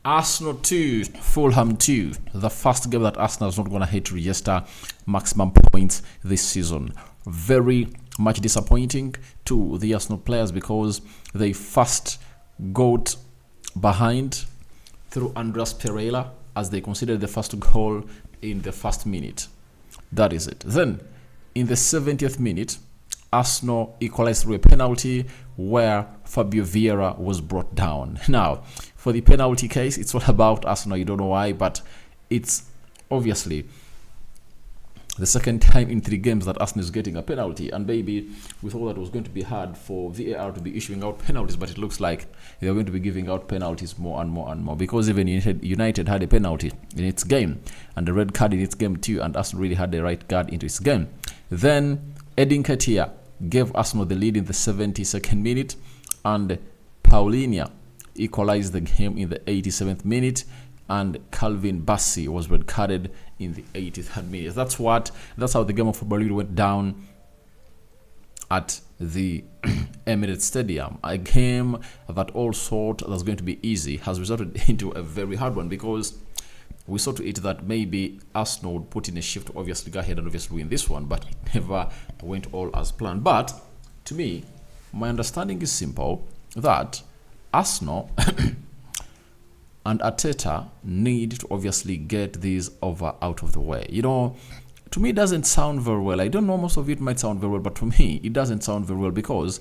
Arsenal 2, Fulham 2. The first game that Arsenal is not going to hit to register maximum points this season. Very much disappointing to the Arsenal players because they first got behind through Andreas Pereira as they considered the first goal in the first minute. That is it. Then, in the 70th minute, Arsenal equalized through a penalty where Fabio Vieira was brought down. Now, for the penalty case, it's all about Arsenal. You don't know why, but it's obviously the second time in 3 games that Arsenal is getting a penalty. And maybe we thought that it was going to be hard for VAR to be issuing out penalties, but it looks like they're going to be giving out penalties more and more and more, because even United had a penalty in its game and a red card in its game too, and Arsenal really had the right card into its game. Then Edin Ketia gave Arsenal the lead in the 72nd minute, and Paulinho equalized the game in the 87th minute, and Calvin Bassey was red carded in the 83rd minute. That's how the game of football really went down at the Emirates Stadium. A game that all thought was going to be easy has resulted into a very hard one, because we saw to it that maybe Arsenal would put in a shift to obviously go ahead and obviously win this one, but it never went all as planned. But to me, my understanding is simple, that Arsenal and Arteta need to obviously get these over out of the way. You know, to me it doesn't sound very well. I don't know, most of it might sound very well, but to me it doesn't sound very well, because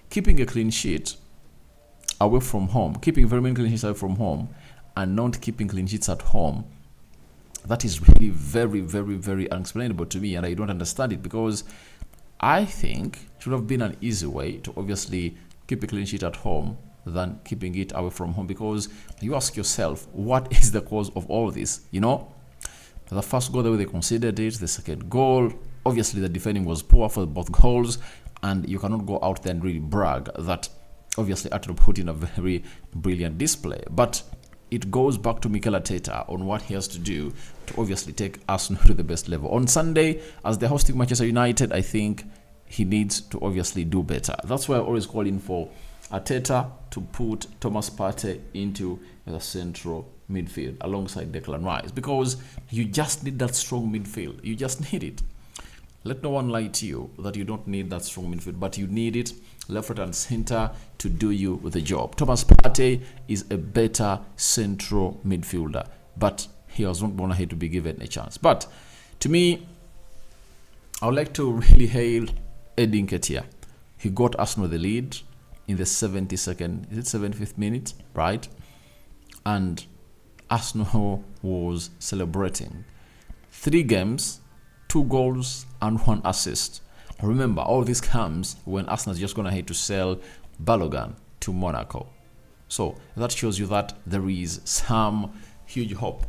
keeping a clean sheet away from home, keeping very many clean sheets away from home, and not keeping clean sheets at home, that is really very, very, very unexplainable to me, and I don't understand it, because I think it should have been an easy way to obviously keep a clean sheet at home than keeping it away from home, because you ask yourself, what is the cause of all this? You know, the first goal, the way they considered it, the second goal, obviously the defending was poor for both goals, and you cannot go out there and really brag that obviously Arteta put in a very brilliant display. But it goes back to Mikel Arteta on what he has to do to obviously take Arsenal to the best level. On Sunday, as they're hosting Manchester United, I think he needs to obviously do better. That's why I always call in for Arteta to put Thomas Partey into the central midfield alongside Declan Rice, because you just need that strong midfield. You just need it. Let no one lie to you that you don't need that strong midfield, but you need it left, right, and center to do you the job. Thomas Partey is a better central midfielder, but he was not born here to be given a chance. But to me, I would like to really hail Edin Ketia. He got Arsenal the lead in the 72nd, is it 75th minute, right? And Arsenal was celebrating. 3 games, 2 goals, and 1 assist. Remember, all this comes when Arsenal is just going to have to sell Balogun to Monaco. So that shows you that there is some huge hope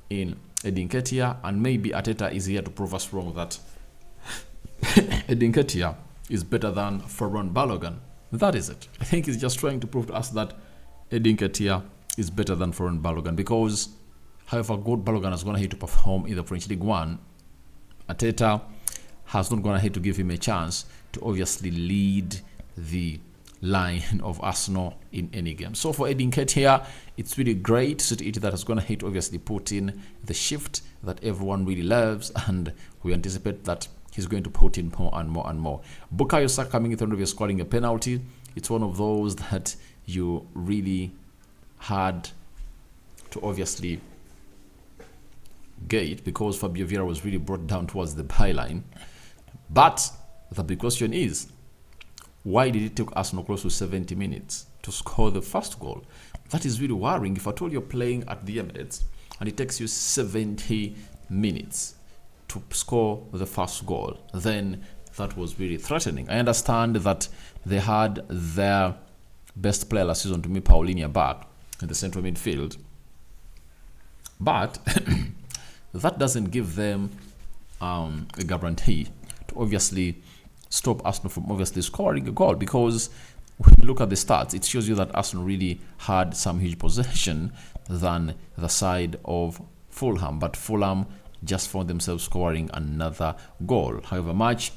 in Edin Ketia, and maybe Arteta is here to prove us wrong that Edin Ketia is better than Ferran Balogun. That is it. I think he's just trying to prove to us that Edin Ketia is better than Ferran Balogun, because however good Balogun is going to have to perform in the French League 1, Arteta has not gone ahead to give him a chance to obviously lead the line of Arsenal in any game. So for Edin Ketia, it's really great to see that has gone ahead to obviously put in the shift that everyone really loves, and we anticipate that he's going to put in more and more and more. Bukayo Saka coming in through scoring a penalty. It's one of those that you really had to obviously gate, because Fabio Vieira was really brought down towards the byline. But the big question is, why did it take Arsenal close to 70 minutes to score the first goal? That is really worrying. If at all you're playing at the Emirates and it takes you 70 minutes to score the first goal, then that was really threatening. I understand that they had their best player last season, to me, Paulinho, back in the central midfield, but that doesn't give them a guarantee to obviously stop Arsenal from obviously scoring a goal, because when you look at the stats, it shows you that Arsenal really had some huge possession than the side of Fulham, but Fulham just found themselves scoring another goal. However much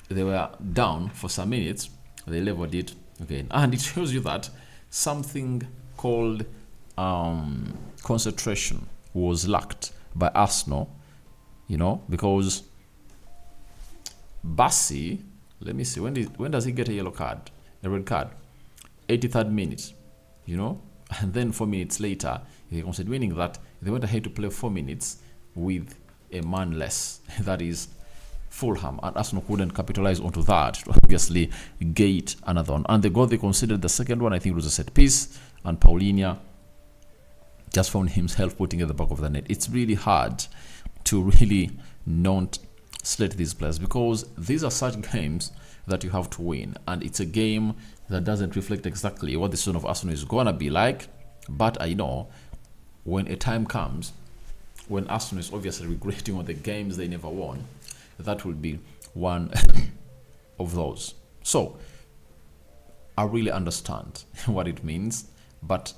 they were down for some minutes, they leveled it again, and it shows you that something called concentration was lacked by Arsenal, you know, because Bassi, let me see, when does he get a yellow card, a red card? 83rd minute, you know, and then 4 minutes later they conceded, meaning that they went ahead to play 4 minutes with a man less, that is Fulham, and Arsenal couldn't capitalize onto that to obviously gate another one. And the goal they considered, the second one, I think it was a set piece, and Paulinho just found himself putting at the back of the net. It's really hard to really not slate these players, because these are such games that you have to win, and it's a game that doesn't reflect exactly what the season of Arsenal is gonna be like. But I know when a time comes when Arsenal is obviously regretting on the games they never won, that will be one of those. So I really understand what it means, but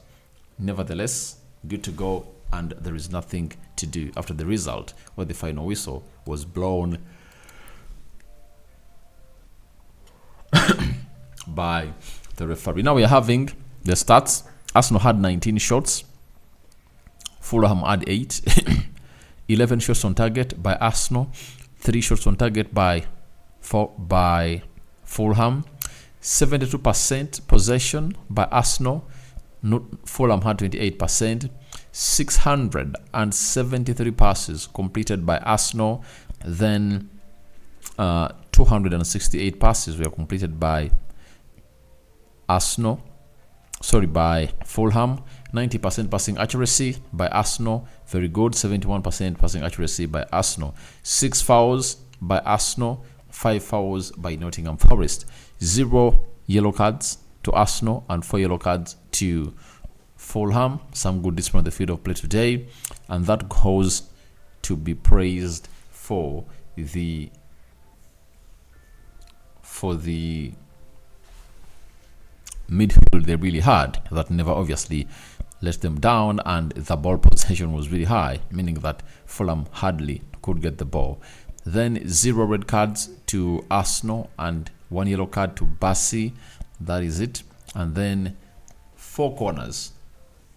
nevertheless, good to go, and there is nothing to do after the result, where the final whistle was blown by the referee. Now we are having the stats. Arsenal had 19 shots, Fulham had 8. 11 shots on target by Arsenal, 3 shots on target by Fulham. 72% possession by Arsenal. Fulham had 28%. 673 passes completed by Arsenal. Then 268 passes were completed by by Fulham. 90% passing accuracy by Arsenal, very good. 71% passing accuracy by Arsenal. 6 fouls by Arsenal, 5 fouls by Nottingham Forest. 0 yellow cards to Arsenal and 4 yellow cards to Fulham. Some good discipline on the field of play today, and that goes to be praised for the midfield they really had, that never obviously let them down, and the ball possession was really high, meaning that Fulham hardly could get the ball. Then 0 red cards to Arsenal and 1 yellow card to Bassi. That is it. And then 4 corners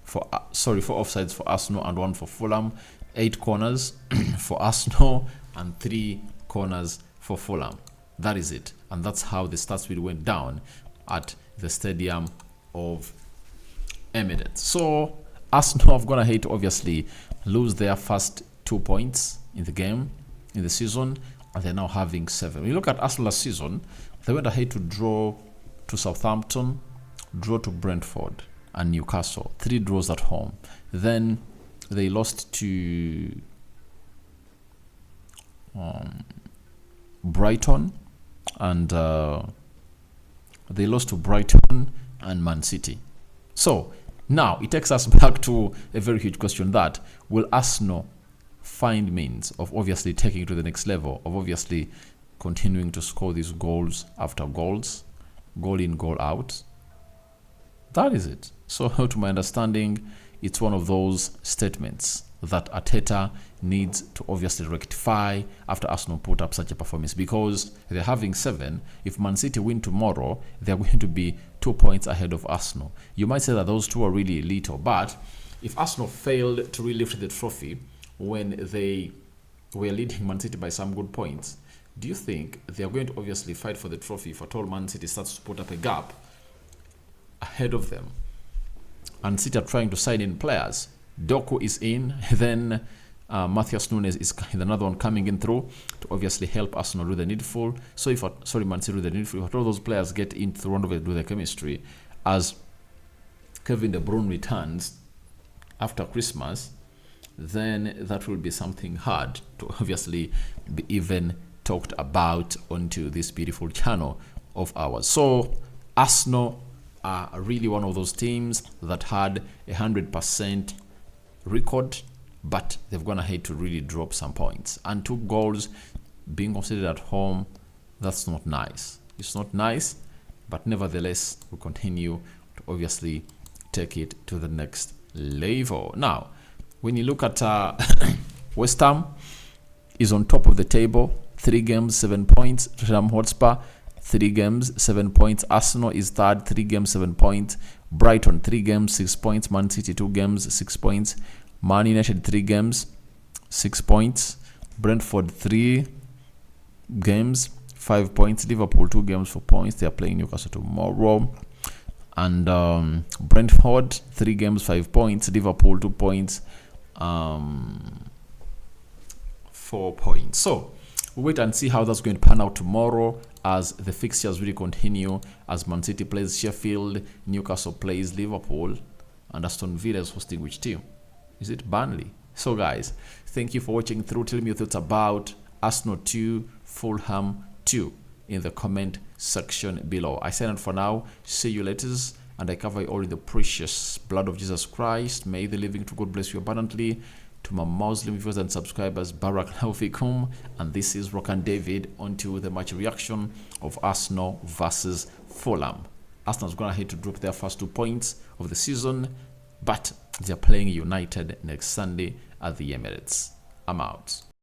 for 4 offsides for Arsenal and 1 for Fulham. 8 corners for Arsenal and 3 corners for Fulham. That is it. And that's how the stats really went down at the Stadium of Emirates. So Arsenal have gone ahead to obviously lose their first 2 points in the game, in the season, and they're now having 7. When you look at Arsenal last season, they went ahead to draw to Southampton, draw to Brentford and Newcastle. 3 draws at home. Then they lost to Brighton, and they lost to Brighton and Man City. So now it takes us back to a very huge question, that will Arsenal find means of obviously taking it to the next level, of obviously continuing to score these goals after goals, goal in, goal out? That is it. So to my understanding, it's one of those statements that Arteta needs to obviously rectify after Arsenal put up such a performance, because they're having 7. If Man City win tomorrow, they're going to be 2 points ahead of Arsenal. You might say that those two are really little, but if Arsenal failed to really lift the trophy when they were leading Man City by some good points, do you think they are going to obviously fight for the trophy if at all Man City starts to put up a gap ahead of them? And City are trying to sign in players. Doku is in, then Matthias Nunes is another one coming in through to obviously help Arsenal do the needful. So if Man City do the needful, if all those players get into the round of it, do the chemistry, as Kevin De Bruyne returns after Christmas, then that will be something hard to obviously be even talked about onto this beautiful channel of ours. So Arsenal are really one of those teams that had 100% record, but they've gone ahead to really drop some points, and 2 goals being considered at home, that's not nice. It's not nice, but nevertheless we continue to obviously take it to the next level. Now when you look at West Ham is on top of the table, 3 games 7 points. Tottenham Hotspur 3 games 7 points. Arsenal is third, 3 games 7 points. Brighton 3 games 6 points. Man City 2 games 6 points. Man United 3 games 6 points. Brentford 3 games 5 points. Liverpool 2 games 4 points. They are playing Newcastle tomorrow. And Brentford 3 games 5 points. Liverpool 2 points 4 points. So we'll wait and see how that's going to pan out tomorrow as the fixtures really continue, as Man City plays Sheffield, Newcastle plays Liverpool, and Aston Villa is hosting which team? Is it Burnley? So guys, thank you for watching through. Tell me your thoughts about Arsenal 2, Fulham 2 in the comment section below. I sign out for now. See you later, and I cover you all in the precious blood of Jesus Christ. May the living to God bless you abundantly. To my Muslim viewers and subscribers, Barak Laufikum, and this is Rokani David onto the match reaction of Arsenal versus Fulham. Arsenal's gonna head to drop their first 2 points of the season, but they're playing United next Sunday at the Emirates. I'm out.